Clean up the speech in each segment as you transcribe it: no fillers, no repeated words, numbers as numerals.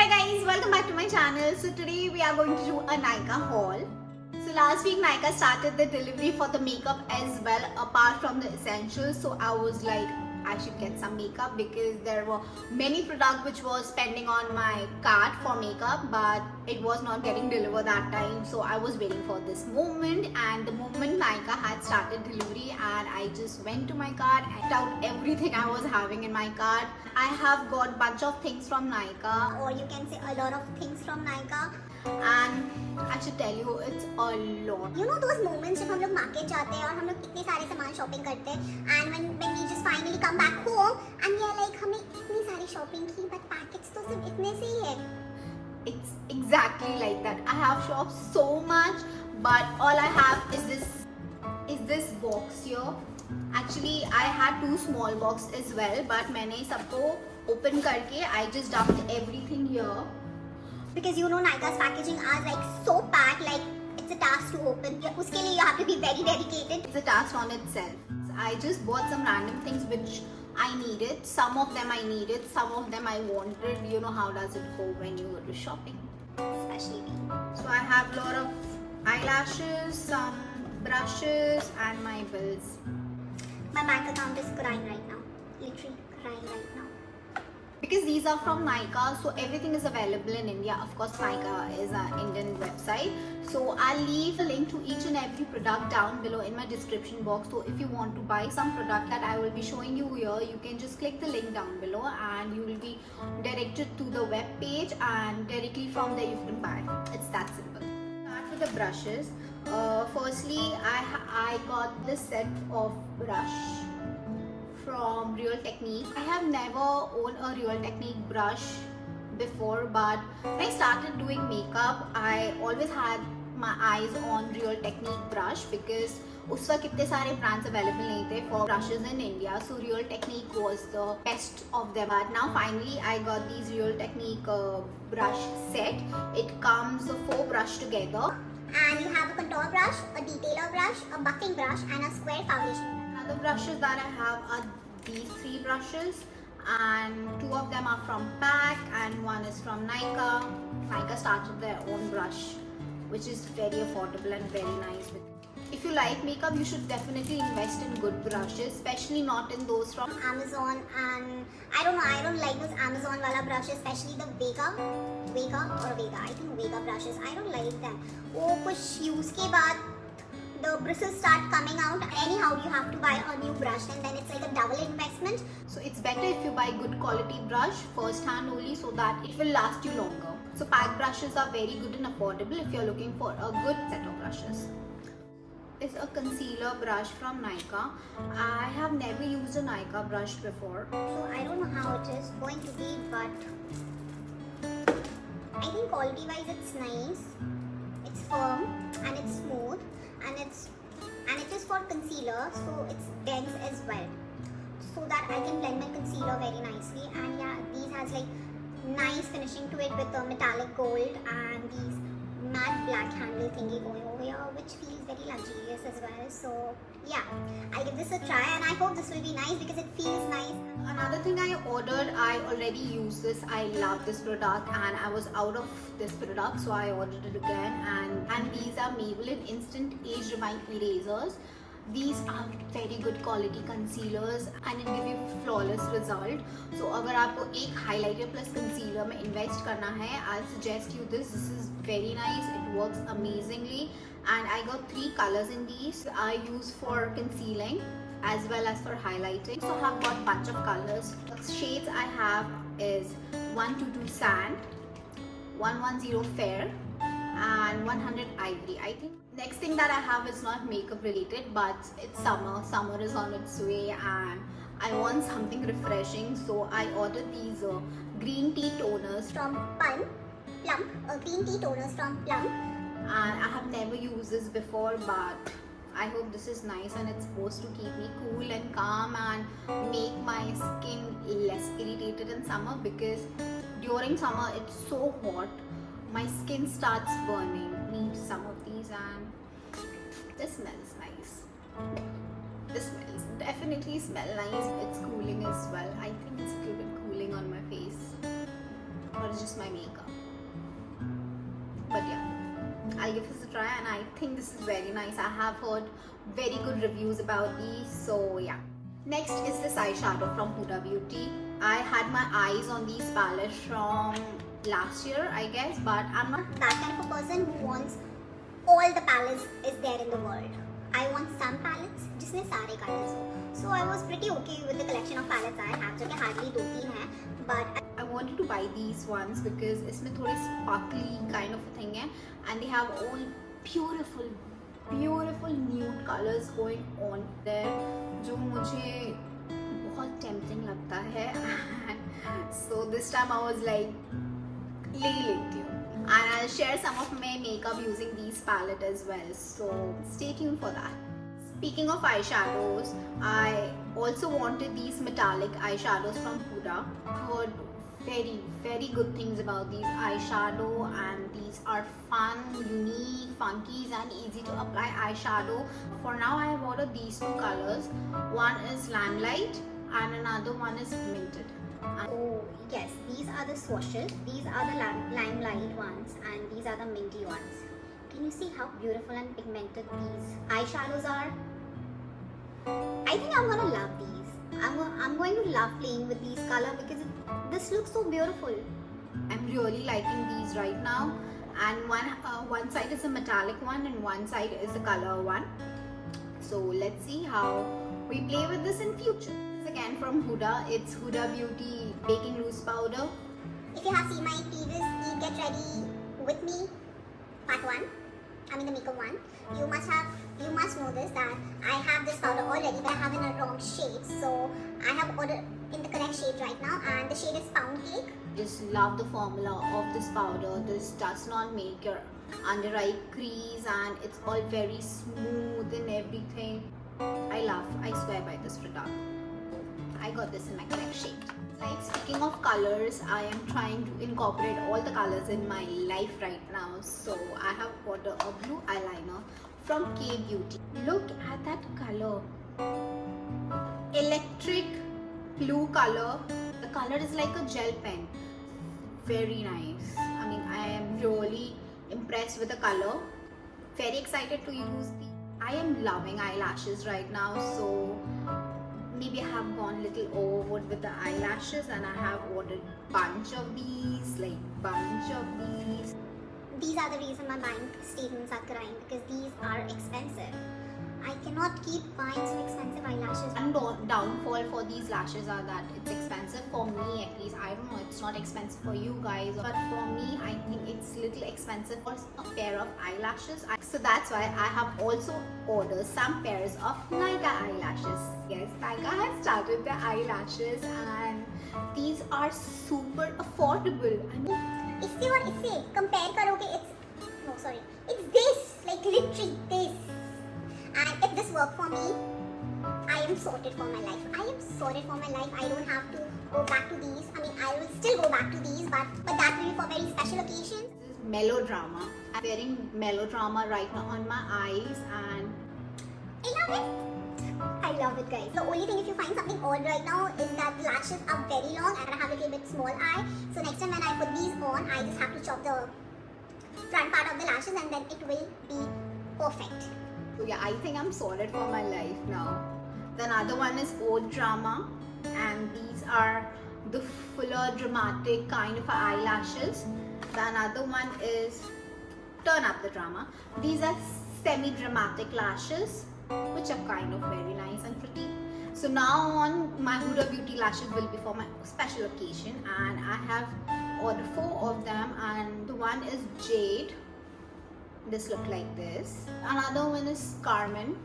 Hi guys, welcome back to my channel. So today we are going to do a Nykaa haul. So last week Nykaa started the delivery for the makeup as well, apart from the essentials. So I was like, I should get some makeup because there were many products which was pending on my cart for makeup, but it was not getting delivered that time. So I was waiting for this moment, and the moment Nykaa had started delivery, and I just went to my cart and picked out everything I was having in my cart. I have got bunch of things from Nykaa, or you can say a lot of things from Nykaa. and I should tell you it's a lot. You know those moments जब हम लोग market जाते हैं और हम लोग कितने सारे सामान शॉपिंग करते हैं and when we just finally come back home and we are like हमने इतनी सारी शॉपिंग की but पैकेट्स तो सिर्फ इतने से ही है. It's exactly like that. I have shopped so much, but all I have is this box here. Actually, I had two small boxes as well, but मैंने सबको open करके I just dumped everything here. Because you know Nykaa's packaging are like so packed, like it's a task to open. उसके लिए you have to be very dedicated. It's a task on itself. I just bought some random things which I needed. Some of them I needed, some of them I wanted. You know how does it go when you go to shopping? Especially me. So I have a lot of eyelashes, some brushes, and my bills. My bank account is crying right now. Literally crying right now. Because these are from Nykaa, so everything is available in India. Of course, Nykaa is an Indian website. So I'll leave a link to each and every product down below in my description box. So if you want to buy some product that I will be showing you here, you can just click the link down below and you will be directed to the web page, and directly from there you can buy. It's that simple. Start with the brushes. Firstly, I got this set of brush from Real Technique. I have never owned a Real Technique brush before, but when I started doing makeup, I always had my eyes on Real Technique brush because उस वक्त इतने सारे brands available नहीं थे for brushes in India, so Real Technique was the best of them. But now finally I got these Real Technique brush set. It comes 4 brush together. And you have a contour brush, a detailer brush, a buffing brush, and a square foundation. Other brushes that I have are these 3 brushes, and 2 of them are from PAC and 1 is from Nykaa. Nykaa started their own brush, which is very affordable and very nice. If you like makeup, you should definitely invest in good brushes, especially not in those from Amazon. And I don't know, I don't like those Amazon wala brushes, especially the Vega, I think Vega brushes. I don't like them. वो कुछ use के बाद the bristles start coming out. Anyhow, you have to buy a new brush, and then it's like a double investment. So it's better if you buy good quality brush first hand only, so that it will last you longer. So PAC brushes are very good and affordable if you're looking for a good set of brushes. Is a concealer brush from Nykaa. I have never used a Nykaa brush before. So I don't know how it is going to be, but I think quality wise it's nice. It's firm and it's smooth, and it is for concealer, so it's dense as well, so that I can blend my concealer very nicely. And yeah, these has like nice finishing to it with the metallic gold and these matte black handle thingy going over here, which feels very luxurious as well. So yeah, I'll give this a try, and I hope this will be nice because it feels nice. Another thing I ordered, I already used this. I love this product and I was out of this product, so I ordered it again. And these are Maybelline Instant Age Rewind Erasers. These are very good quality concealers and it give you flawless result. So अगर आपको एक highlighter plus concealer में invest करना है, I'll suggest you this. This is very nice. It works amazingly, and I got 3 colors in these. I use for concealing as well as for highlighting. So I have got bunch of colors. The shades I have is 122 Sand, 110 Fair, and 100 Ivory. I think next thing that I have is not makeup related, but it's summer. Summer is on its way and I want something refreshing, so I ordered these green tea toners From Plum, green tea toners from Plum. and I have never used this before, but I hope this is nice and it's supposed to keep me cool and calm and make my skin less irritated in summer, because during summer it's so hot, my skin starts burning. Need some of these, and this smells nice. This smells definitely smell nice. It's cooling as well. I think it's a little bit cooling on my face. just my makeup. But yeah, I'll give this a try, and I think this is very nice. I have heard very good reviews about these, so yeah. Next is this eyeshadow from Huda Beauty. I had my eyes on these palettes from last year, I guess, but I'm not That kind of a person who wants all the palettes is there in the world. I want some palettes जिसमें सारे colors हो. So I was pretty okay with the collection of palettes I have, जो कि hardly 2-3 हैं, but I wanted to buy these ones because इसमें थोड़े sparkly kind of a thing है, and they have all beautiful nude colors going on there, जो मुझे बहुत tempting लगता है. So this time I was like, ले लेती हूँ. And I'll share some of my makeup using these palette as well, so stay tuned for that. Speaking of eyeshadows, I also wanted these metallic eyeshadows from Huda. Heard very good things about these eyeshadow, and these are fun, unique, funky and easy to apply eyeshadow. For now I have ordered these two colors. One is Limelight and another one is Minted. oh yes, these are the swatches. These are the limelight ones, and these are the minty ones. Can you see how beautiful and pigmented these eyeshadows are? I think I'm gonna love these. I'm going to love playing with these colors because this looks so beautiful. I'm really liking these right now, and one side is a metallic one and one side is a color one. So let's see how we play with this in future. This is again from Huda. It's Huda Beauty Baking Loose Powder. If you have seen my previous Eat Get Ready With Me part 1, I mean the makeup one, you must know this, that I have this powder already, but I have in a wrong shade. So I have ordered in the correct shade right now, and the shade is Pound Cake. Just love the formula of this powder. This does not make your under eye crease, and it's all very smooth and everything. I swear by this product. I got this in my correct shade. Like, speaking of colors, I am trying to incorporate all the colors in my life right now. So I have ordered a blue eyeliner from K Beauty. Look at that color. Electric blue color. The color is like a gel pen. Very nice. I mean, I am really impressed with the color. Very excited to use the. I am loving eyelashes right now, so maybe I have gone a little overboard with the eyelashes, and I have ordered bunch of these. These are the reason my bank statements are crying, because these are expensive. I cannot keep buying so expensive eyelashes. One downfall for these lashes are that it's expensive for me, at least. I don't know, it's not expensive for you guys, but for me, I think it's little expensive for a pair of eyelashes. So that's why I have also ordered some pairs of Nykaa eyelashes. Yes, Nykaa has started the eyelashes, and these are super affordable. I mean, इससे और इससे compare करोगे, it's this, like literally this. And if this worked for me, I am sorted for my life. I don't have to go back to these. I mean, I will still go back to these, but that will be for very special occasions. this is Melodrama. I'm wearing Melodrama right now on my eyes, and I love it, guys. The only thing, if you find something odd right now, is that the lashes are very long and I have a little bit small eye. So next time when I put these on, I just have to chop the front part of the lashes, and then it will be perfect. so yeah, I think I'm sorted for my life now. The another one is Old Drama, and these are the fuller dramatic kind of eyelashes. The another one is Turn Up the Drama. These are semi-dramatic lashes, which are kind of very nice and pretty. So now on, my Huda Beauty lashes will be for my special occasion, and I have ordered 4 of them, and the one is Jade. This look like this. Another one is Carmen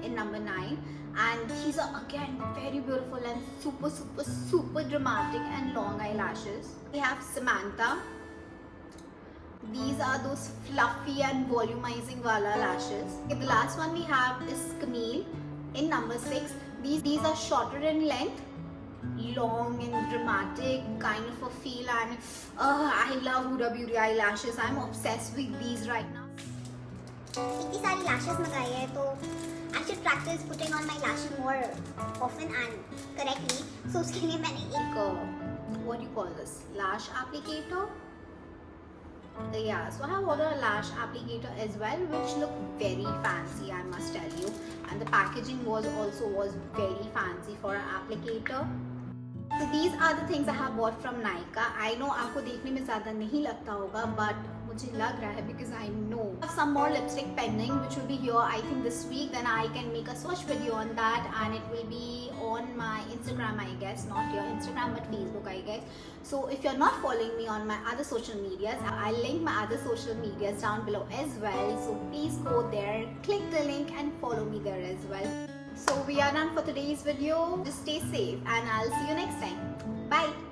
in number 9, and these are again very beautiful and super dramatic and long eyelashes. We have Samantha. These are those fluffy and volumizing wala lashes. Okay, the last one we have is Camille in number 6. These are shorter in length, long and dramatic kind of a feel, and I love Huda Beauty eyelashes. I'm obsessed with these right now. इतनी सारी lashes मंगाई है, तो I should practice putting on my lashes more often and correctly. So उसके लिए मैंने एक what do you call this, lash applicator. Yeah, so I have ordered a lash applicator as well, which looked very fancy, I must tell you, and the packaging was very fancy for an applicator. So these are the things I have bought from Nykaa. I know आपको देखने में ज़्यादा नहीं लगता होगा, but मुझे लग रहा है because I know. I have some more lipstick pending which will be here I think this week. Then I can make a swatch video on that, and it will be on my Instagram, I guess, not your Instagram but Facebook, I guess. So if you're not following me on my other social medias, I'll link my other social medias down below as well. So please go there, click the link and follow me there as well. So we are done for today's video. Just stay safe and I'll see you next time. Bye.